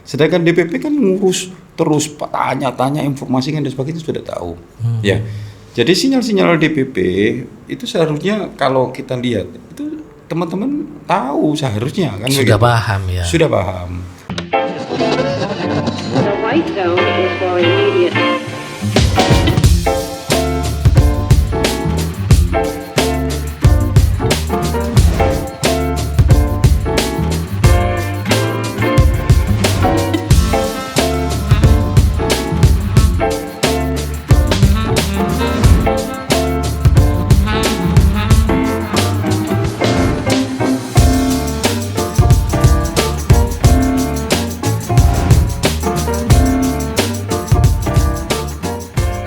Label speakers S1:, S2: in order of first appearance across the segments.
S1: Sedangkan DPP kan ngurus terus tanya-tanya informasi kan dan sebagainya sudah tahu. Ya. Jadi sinyal-sinyal DPP itu seharusnya kalau kita lihat itu teman-teman tahu seharusnya kan
S2: sudah
S1: begitu.
S2: paham ya.
S1: Sudah paham.
S3: The white zone is for immediate.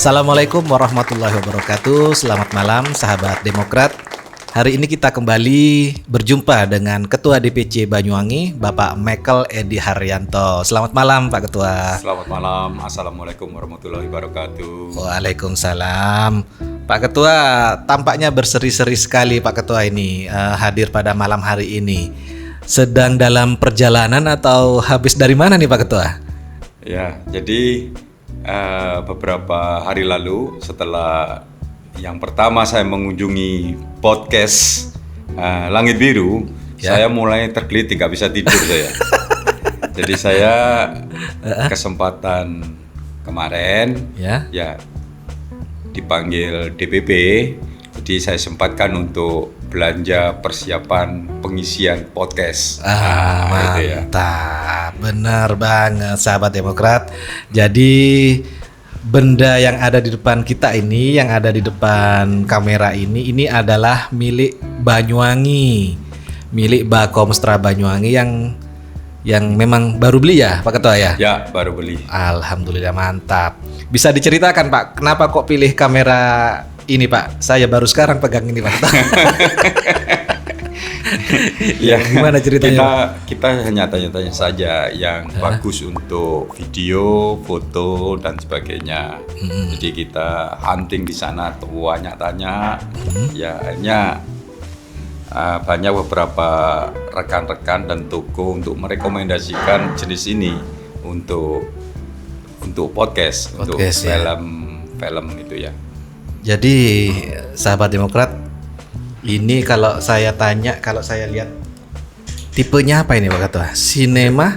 S2: Assalamualaikum warahmatullahi wabarakatuh. Selamat malam sahabat Demokrat. Hari ini kita kembali berjumpa dengan Ketua DPC Banyuwangi, Bapak Michael Edi Haryanto. Selamat malam Pak Ketua.
S1: Selamat malam. Assalamualaikum warahmatullahi wabarakatuh.
S2: Waalaikumsalam. Pak Ketua, tampaknya berseri-seri sekali Pak Ketua ini hadir pada malam hari ini. Sedang dalam perjalanan atau habis dari mana nih Pak Ketua?
S1: Ya, jadi beberapa hari lalu setelah yang pertama saya mengunjungi podcast Langit Biru, saya mulai tergelitik, nggak bisa tidur saya. Jadi saya kesempatan kemarin ya dipanggil DPP, jadi saya sempatkan untuk belanja persiapan pengisian podcast.
S2: Mantap,
S1: gitu ya.
S2: Benar banget sahabat Demokrat. Jadi benda yang ada di depan kita ini, yang ada di depan kamera ini adalah milik Banyuwangi, milik Bakomstra Banyuwangi yang memang baru beli ya Pak Ketua ya?
S1: Ya, baru beli.
S2: Alhamdulillah, mantap. Bisa diceritakan Pak, kenapa kok pilih kamera ini Pak? Saya baru sekarang pegang ini Pak Ketua.
S1: Ya,
S2: gimana ceritanya?
S1: Kita hanya tanya-tanya saja yang bagus untuk video, foto dan sebagainya. Jadi kita hunting di sana, banyak tanya. Ya, akhirnya banyak beberapa rekan-rekan dan toko untuk merekomendasikan jenis ini untuk podcast untuk film itu ya. Jadi
S2: sahabat Demokrat, ini kalau saya tanya, kalau saya lihat tipenya apa ini Pak Ketua? Cinema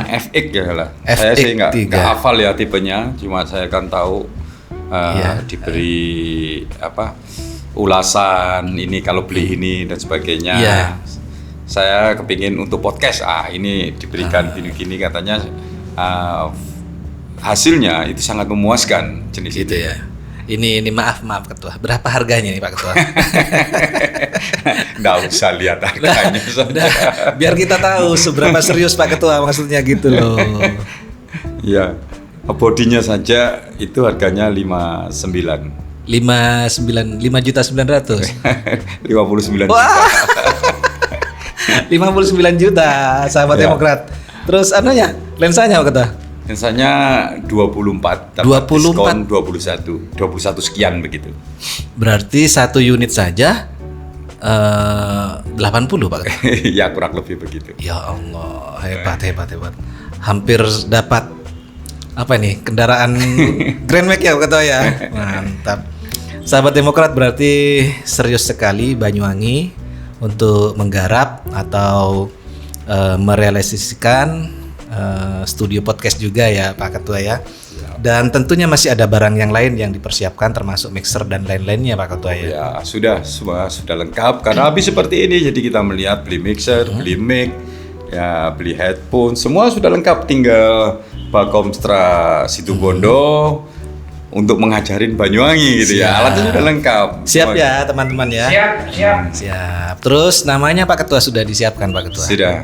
S1: FX ya lah. Saya sih nggak hafal ya tipenya, cuma saya kan tahu diberi ulasan ini kalau beli ini dan sebagainya. Saya kepingin untuk podcast, ini diberikan gini-gini katanya hasilnya itu sangat memuaskan jenis
S2: gitu
S1: itu.
S2: Ya. Ini maaf Ketua. Berapa harganya nih Pak Ketua?
S1: Nggak usah lihat harganya.
S2: Biar kita tahu seberapa serius Pak Ketua maksudnya gitu loh.
S1: Ya, bodinya saja itu harganya 59
S2: juta 900.
S1: 59 juta.
S2: Wah. 59 juta sahabat Demokrat. Terus lensanya Pak Ketua?
S1: Lensanya 24,
S2: 24.
S1: Diskon 21 sekian begitu.
S2: Berarti satu unit saja 80 Pak.
S1: Ya kurang lebih begitu.
S2: Ya Allah, hebat. Hampir dapat kendaraan Grand Max ya Pak Ketua ya. Mantap. Sahabat Demokrat, berarti serius sekali Banyuwangi untuk menggarap atau merealisasikan studio podcast juga ya Pak Ketua ya. Dan tentunya masih ada barang yang lain yang dipersiapkan termasuk mixer dan lain-lainnya Pak Ketua ya.
S1: Ya sudah lengkap karena habis seperti ini, jadi kita melihat beli mixer, beli mic, ya beli headphone, semua sudah lengkap, tinggal Bakomstra Situbondo untuk mengajarin Banyuwangi gitu ya. Alatnya sudah lengkap.
S2: Siap ya teman-teman ya. Siap. Terus namanya Pak Ketua sudah disiapkan Pak Ketua?
S1: Sudah.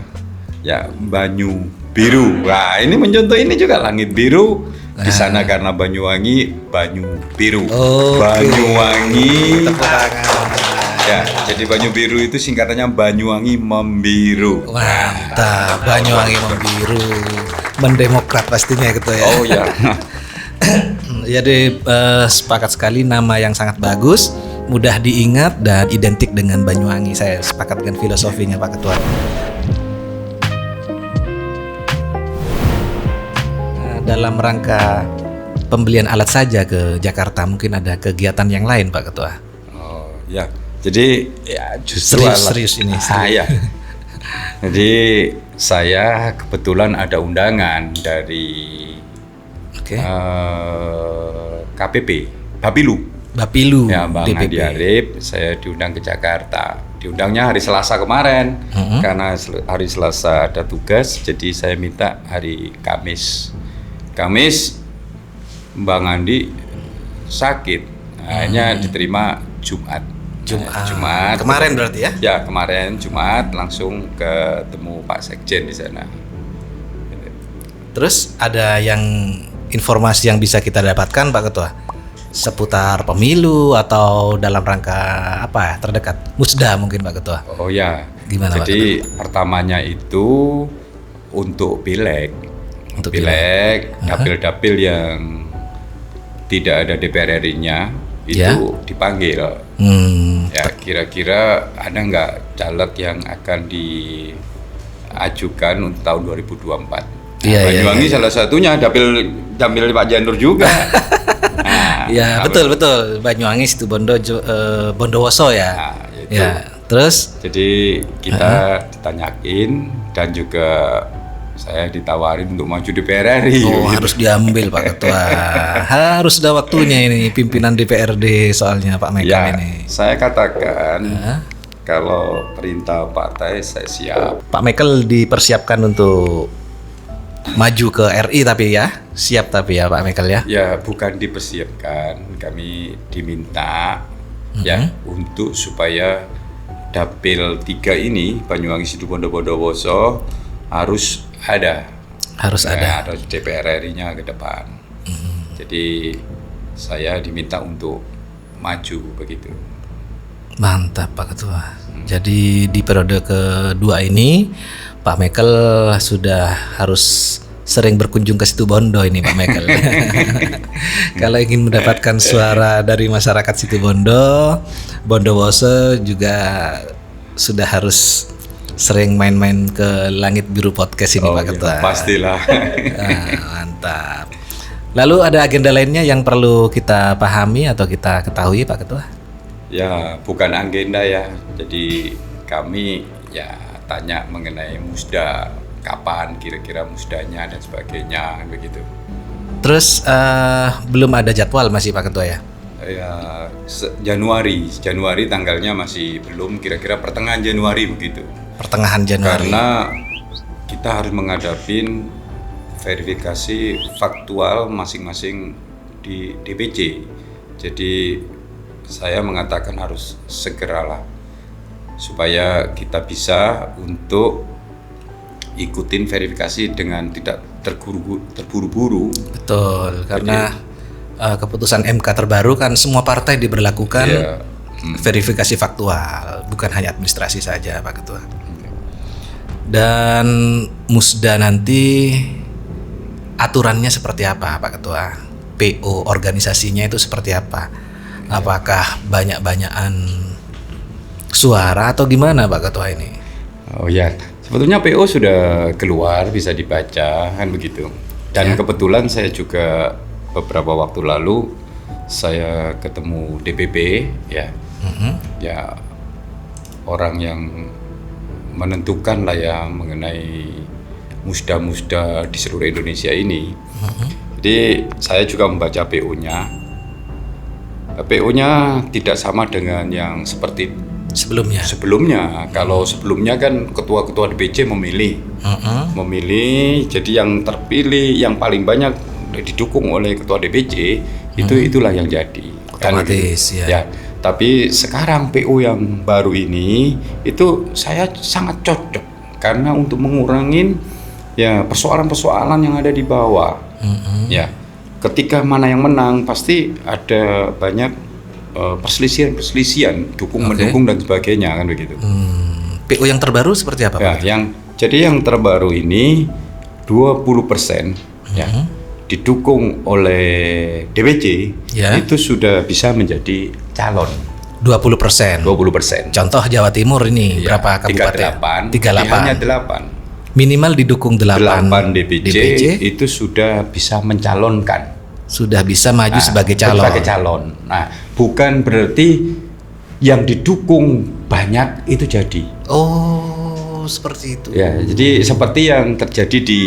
S1: Ya, Banyu Biru. Wah, ini mencontoh ini juga Langit Biru. Di sana karena Banyuwangi, Banyu Biru. Banyuwangi.
S2: Tepuk tangan.
S1: Ya, jadi Banyu Biru itu singkatannya Banyuwangi Membiru.
S2: Mantap, Banyuwangi Membiru. Mendemokrat pastinya gitu ya.
S1: Oh ya.
S2: Jadi sepakat sekali, nama yang sangat bagus, mudah diingat dan identik dengan Banyuwangi. Saya sepakat dengan filosofinya Pak Ketua. dalam rangka pembelian alat saja ke Jakarta, mungkin ada kegiatan yang lain Pak Ketua?
S1: Oh ya, jadi ya justru
S2: Serius ini.
S1: Ya. Jadi saya kebetulan ada undangan dari
S2: Oke.
S1: KPP Bapilu. Ya, Bang
S2: DPP.
S1: Andi Arif, saya diundang ke Jakarta. Diundangnya hari Selasa kemarin, karena hari Selasa ada tugas, jadi saya minta hari Kamis. Bang Andi sakit, akhirnya diterima Jumat. Jumat.
S2: Kemarin berarti ya?
S1: Ya, kemarin Jumat langsung ketemu Pak Sekjen di sana.
S2: Terus ada yang informasi yang bisa kita dapatkan Pak Ketua seputar pemilu atau dalam rangka apa terdekat Musda mungkin Pak Ketua?
S1: Oh ya,
S2: Gimana,
S1: jadi pertamanya itu untuk pileg,
S2: Untuk
S1: dapil-dapil yang tidak ada DPR RI-nya itu
S2: Ya.
S1: dipanggil. Ya, kira-kira ada nggak caleg yang akan diajukan untuk tahun 2024?
S2: Iya,
S1: Banyuwangi salah satunya dapil Pak Janur juga.
S2: Ya betul. Banyuwangi situ Bondowoso ya.
S1: Nah, itu.
S2: Ya. Terus
S1: Jadi kita ditanyain dan juga saya ditawarin untuk maju DPR RI.
S2: harus diambil Pak Ketua. Harus ada waktunya ini pimpinan DPRD soalnya Pak Michael
S1: Ya,
S2: ini.
S1: saya katakan kalau perintah partai saya siap.
S2: Pak Michael dipersiapkan untuk maju ke RI tapi ya siap tapi ya Pak Michael ya.
S1: Ya, bukan dipersiapkan, kami diminta ya untuk supaya dapil 3 ini Banyuwangi Situbondo Bondowoso harus ada.
S2: Harus ada.
S1: Ada DPR RI-nya ke depan. Jadi saya diminta untuk maju begitu.
S2: Mantap Pak Ketua. Jadi di periode kedua ini Pak Michael sudah harus sering berkunjung ke Situbondo ini Pak Michael. Kalau ingin mendapatkan suara dari masyarakat Situbondo, Bondowoso juga sudah harus sering main-main ke Langit Biru Podcast ini Pak Ketua.
S1: Pastilah.
S2: Mantap. Lalu ada agenda lainnya yang perlu kita pahami atau kita ketahui Pak Ketua?
S1: Ya, bukan agenda ya. Jadi kami ya tanya mengenai musda, kapan kira-kira musdanya dan sebagainya begitu.
S2: Terus belum ada jadwal masih Pak Ketua ya?
S1: Ya, Januari tanggalnya masih belum, kira-kira pertengahan Januari begitu.
S2: Pertengahan Januari.
S1: Karena kita harus menghadapin verifikasi faktual masing-masing di DPC. Jadi saya mengatakan harus segeralah supaya kita bisa untuk ikutin verifikasi dengan tidak terburu-buru.
S2: Betul, karena keputusan MK terbaru kan semua partai diberlakukan
S1: Iya.
S2: verifikasi faktual, bukan hanya administrasi saja Pak Ketua. Dan musda nanti aturannya seperti apa Pak Ketua? PO organisasinya itu seperti apa? Apakah banyak-banyakan suara atau gimana Pak Ketua ini?
S1: Oh ya, sebetulnya PO sudah keluar, bisa dibaca kan begitu. Dan kebetulan saya juga beberapa waktu lalu saya ketemu DPP ya, ya orang yang menentukan lah ya mengenai musda-musda di seluruh Indonesia ini. Jadi saya juga membaca PO-nya. PO-nya tidak sama dengan yang seperti sebelumnya. Kalau sebelumnya kan ketua-ketua DPC memilih, jadi yang terpilih yang paling banyak didukung oleh ketua DPC itulah yang jadi.
S2: Otomatis ya.
S1: Tapi sekarang PO yang baru ini itu saya sangat cocok karena untuk mengurangin ya persoalan-persoalan yang ada di bawah. Ya, ketika mana yang menang pasti ada banyak perselisihan mendukung dan sebagainya kan begitu.
S2: PO yang terbaru seperti apa Pak?
S1: Ya, yang terbaru ini 20% ya didukung oleh DPC itu sudah bisa menjadi calon.
S2: 20%.
S1: 20%.
S2: Contoh Jawa Timur ini berapa kabupaten?
S1: 38. Hanya 8.
S2: Minimal didukung 8
S1: DPC itu sudah bisa mencalonkan.
S2: Sudah bisa maju sebagai calon.
S1: Sebagai calon. Nah, bukan berarti yang didukung banyak itu jadi.
S2: Oh, seperti itu.
S1: Ya, jadi seperti yang terjadi di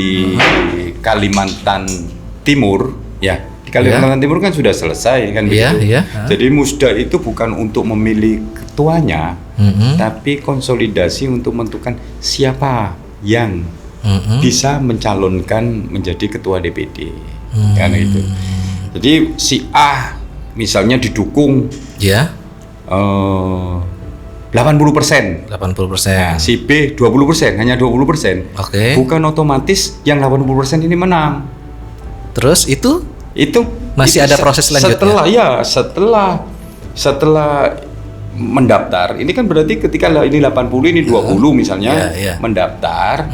S1: Kalimantan Timur, ya. Di Kalimantan Timur kan sudah selesai kan begitu.
S2: Iya.
S1: Jadi Musda itu bukan untuk memilih ketuanya, tapi konsolidasi untuk menentukan siapa yang bisa mencalonkan menjadi ketua DPD. Kan itu. Jadi si A misalnya didukung
S2: Ya.
S1: 80%.
S2: 80%.
S1: Nah, si B 20%, hanya 20%.
S2: Oke.
S1: Bukan otomatis yang 80% ini menang.
S2: Terus itu
S1: Itu
S2: masih
S1: itu
S2: ada proses selanjutnya?
S1: Setelah mendaftar, ini kan berarti ketika ini 80 ini 20 misalnya
S2: Iya.
S1: mendaftar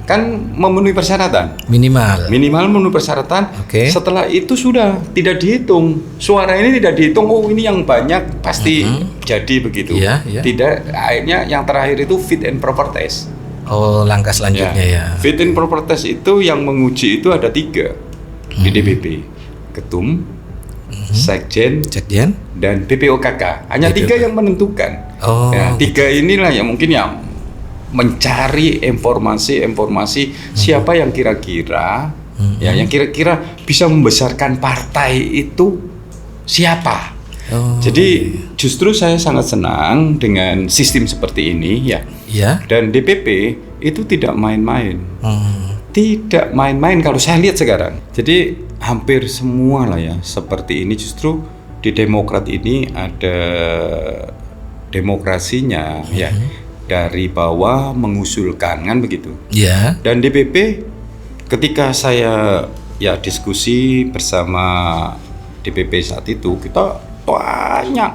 S1: kan memenuhi persyaratan.
S2: Minimal.
S1: Minimal memenuhi persyaratan.
S2: Oke.
S1: Setelah itu sudah tidak dihitung. Suara ini tidak dihitung. Oh, ini yang banyak pasti jadi begitu.
S2: Iya.
S1: Tidak, akhirnya yang terakhir itu fit and proper test.
S2: Oh, langkah selanjutnya ya.
S1: Fit and proper test itu yang menguji itu ada 3 di DPP. Ketum, Sekjen, dan PPOKK. Hanya 3 yang menentukan.
S2: Oh.
S1: Ya, 3 inilah yang mungkin yang mencari informasi siapa yang kira-kira yang kira-kira bisa membesarkan partai itu siapa.
S2: Oh.
S1: Jadi justru saya sangat senang dengan sistem seperti ini ya.
S2: Ya.
S1: Dan DPP itu tidak main-main. Tidak main-main kalau saya lihat sekarang. Jadi hampir semua lah ya seperti ini, justru di Demokrat ini ada demokrasinya ya, dari bawah mengusulkan kan begitu.
S2: Ya.
S1: Dan DPP ketika saya ya diskusi bersama DPP saat itu, kita banyak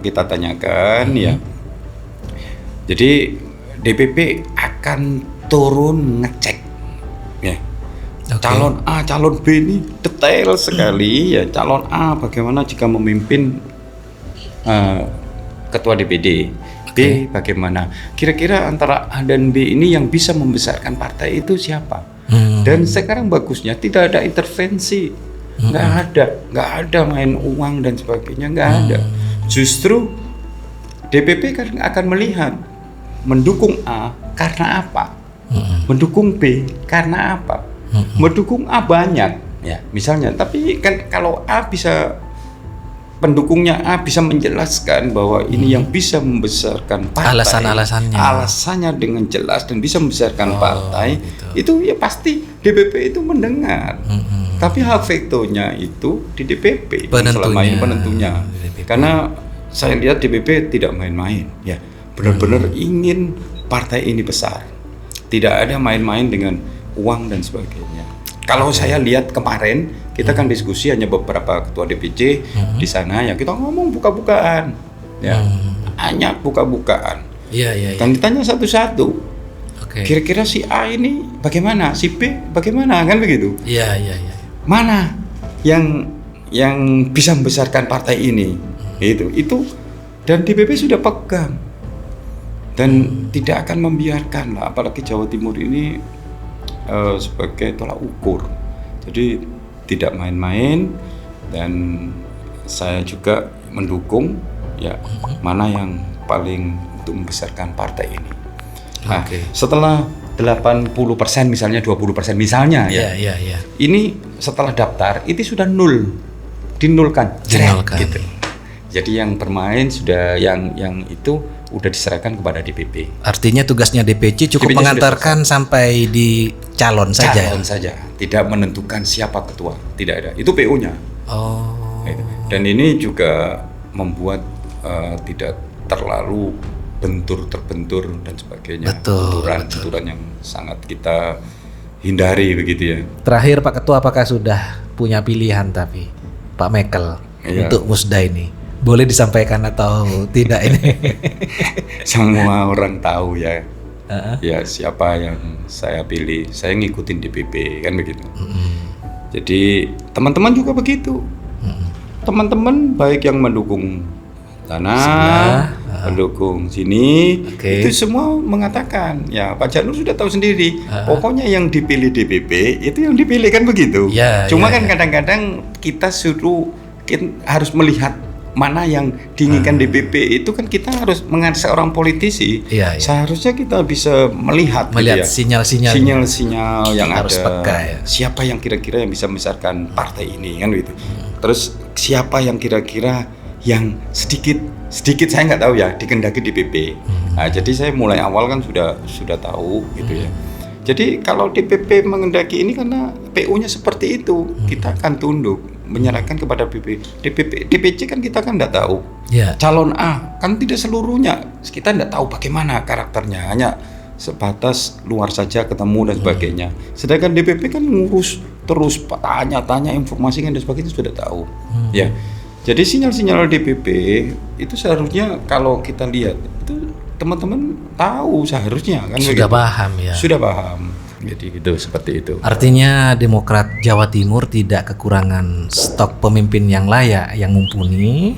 S1: kita tanyakan ya. Jadi DPP akan turun ngecek ya.
S2: Okay.
S1: Calon A, calon B ini detail sekali ya. Calon A bagaimana jika memimpin ketua DPD. B bagaimana? Kira-kira antara A dan B ini yang bisa membesarkan partai itu siapa? Dan sekarang bagusnya tidak ada intervensi. Nggak ada main uang dan sebagainya, nggak ada. Justru DPP kan akan melihat mendukung A karena apa, mendukung B karena apa, mendukung A banyak ya misalnya. Tapi kan kalau A bisa, pendukungnya A bisa menjelaskan bahwa ini yang bisa membesarkan partai, alasannya dengan jelas dan bisa membesarkan partai, gitu. Itu ya pasti DPP itu mendengar. Tapi hak vetonya itu di DPP selama ini penentunya. Karena saya lihat DPP tidak main-main ya, benar-benar ingin partai ini besar. Tidak ada main-main dengan uang dan sebagainya. Kalau saya lihat kemarin, kita kan diskusi hanya beberapa ketua DPC di sana ya, kita ngomong buka-bukaan ya, hanya buka-bukaan.
S2: Iya.
S1: Dan ditanya satu-satu, kira-kira si A ini bagaimana, si B bagaimana, kan begitu.
S2: Iya.
S1: Mana yang bisa membesarkan partai ini, itu dan DPP sudah pegang dan tidak akan membiarkan lah, apalagi Jawa Timur ini sebagai tolak ukur. Jadi tidak main-main, dan saya juga mendukung ya mana yang paling untuk membesarkan partai ini. Nah, setelah 80% misalnya, 20% misalnya ya.
S2: Iya.
S1: Ini setelah daftar itu sudah dinulkan. Gitu. Jadi yang bermain sudah yang itu udah diserahkan kepada DPP.
S2: Artinya tugasnya DPC cukup mengantarkan sampai di calon saja.
S1: Calon saja, tidak menentukan siapa ketua, tidak ada. Itu PO-nya.
S2: Oh.
S1: Dan ini juga membuat tidak terlalu terbentur dan sebagainya. Benturan yang sangat kita hindari begitu ya.
S2: Terakhir Pak Ketua, apakah sudah punya pilihan tapi Pak Mekel untuk Musda ini? Boleh disampaikan atau tidak ini?
S1: Semua orang tahu ya. Ya siapa yang saya pilih, saya ngikutin DPP kan begitu. Jadi teman-teman juga begitu. Teman-teman baik yang mendukung Tanah pendukung sini.
S2: Oke.
S1: Itu semua mengatakan, ya Pak Janur sudah tahu sendiri. Pokoknya yang dipilih DPP itu yang dipilih kan begitu.
S2: Ya,
S1: Cuma
S2: ya,
S1: kan
S2: ya.
S1: kadang-kadang kita harus melihat mana yang diinginkan DPP itu kan kita harus mengenai seorang politisi.
S2: Iya, iya.
S1: Seharusnya kita bisa melihat gitu ya.
S2: sinyal-sinyal.
S1: Sinyal-sinyal yang
S2: Harus
S1: ada.
S2: peka ya.
S1: Siapa yang kira-kira yang bisa membesarkan partai ini kan gitu. Terus siapa yang kira-kira yang sedikit saya nggak tahu ya dikendaki DPP. Nah, jadi saya mulai awal kan sudah tahu gitu ya. Jadi kalau DPP mengendaki ini karena PU-nya seperti itu, kita akan tunduk, menyerahkan kepada DPC kan kita kan nggak tahu.
S2: Ya.
S1: Calon A kan tidak seluruhnya, kita nggak tahu bagaimana karakternya, hanya sebatas luar saja ketemu dan sebagainya. Sedangkan DPP kan ngurus terus, tanya-tanya informasi kan dan sebagainya sudah tahu. Ya, jadi sinyal-sinyal DPP itu seharusnya kalau kita lihat itu teman-teman tahu seharusnya kan
S2: Sudah
S1: begitu.
S2: paham ya.
S1: Sudah paham. Jadi gitu seperti itu.
S2: Artinya Demokrat Jawa Timur tidak kekurangan stok pemimpin yang layak, yang mumpuni.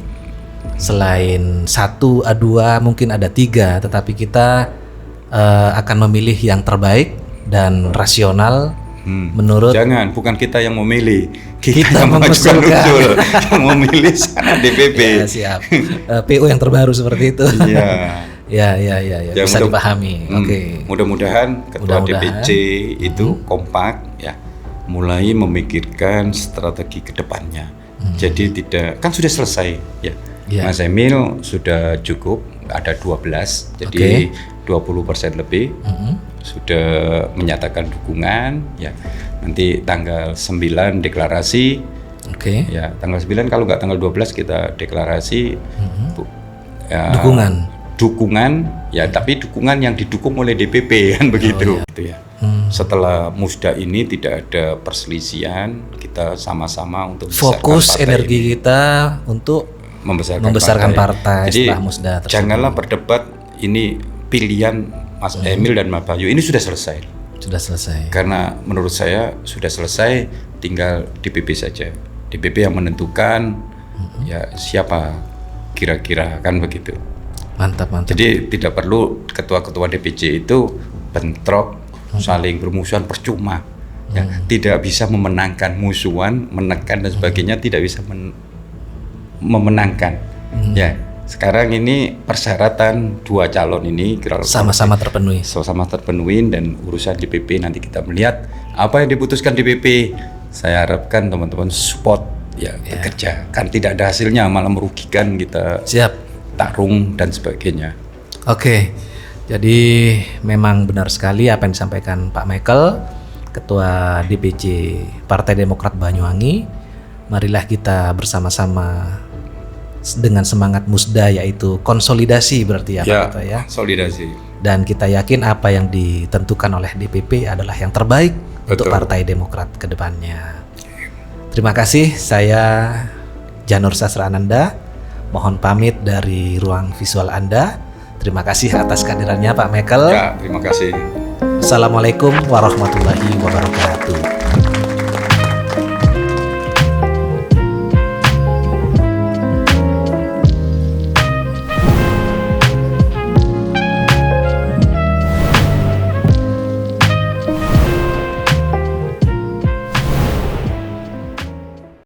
S2: Selain 1, 2, mungkin ada 3, tetapi kita akan memilih yang terbaik dan rasional menurut.
S1: Jangan, bukan kita yang memilih,
S2: Kita
S1: yang mengajukan
S2: mengusulkan.
S1: usul, yang memilih sana DPP.
S2: Ya, siap. PU yang terbaru seperti itu.
S1: Iya.
S2: Ya.
S1: Ya,
S2: Bisa dipahami. Oke.
S1: Mudah-mudahan ketua
S2: Mudah-mudahan.
S1: DPC itu kompak ya, mulai memikirkan strategi ke depannya. Jadi tidak, kan sudah selesai ya.
S2: Ya.
S1: Mas Emil sudah cukup, ada 12, jadi 20% lebih sudah menyatakan dukungan ya. Nanti tanggal 9 deklarasi.
S2: Oke.
S1: Ya, tanggal 9, kalau nggak tanggal 12 kita deklarasi ya, dukungan ya, tapi dukungan yang didukung oleh DPP kan begitu. Gitu ya. Setelah musda ini tidak ada perselisihan, kita sama-sama untuk
S2: Fokus
S1: membesarkan partai
S2: energi
S1: ini.
S2: kita untuk
S1: membesarkan
S2: partai
S1: Jadi
S2: setelah musda tersebut.
S1: janganlah berdebat ini pilihan Mas Emil dan Mbak Bayu ini sudah selesai.
S2: Sudah selesai.
S1: Karena menurut saya sudah selesai, tinggal DPP saja. DPP yang menentukan ya siapa kira-kira kan begitu.
S2: Mantap.
S1: Jadi tidak perlu ketua-ketua DPC itu bentrok, saling bermusuhan percuma. Ya, tidak bisa memenangkan musuhan, menekan dan sebagainya, tidak bisa memenangkan. Ya, sekarang ini persyaratan 2 calon ini
S2: Sama-sama terpenuhi.
S1: sama terpenuhi, dan urusan DPP nanti kita melihat apa yang diputuskan DPP. Saya harapkan teman-teman support ya bekerja. Kan tidak ada hasilnya, malah merugikan kita.
S2: Siap.
S1: Tarung dan sebagainya.
S2: Oke. Jadi memang benar sekali apa yang disampaikan Pak Michael, Ketua DPC Partai Demokrat Banyuwangi. Marilah kita bersama-sama dengan semangat musda, yaitu konsolidasi berarti ya Pak Ketua ya.
S1: Konsolidasi.
S2: Dan kita yakin apa yang ditentukan oleh DPP adalah yang terbaik untuk
S1: Betul.
S2: Partai Demokrat ke depannya. Terima kasih, saya Janur Sasrananda. Mohon pamit dari ruang visual Anda. Terima kasih atas kehadirannya Pak Michael.
S1: Ya, terima kasih.
S2: Assalamualaikum warahmatullahi wabarakatuh.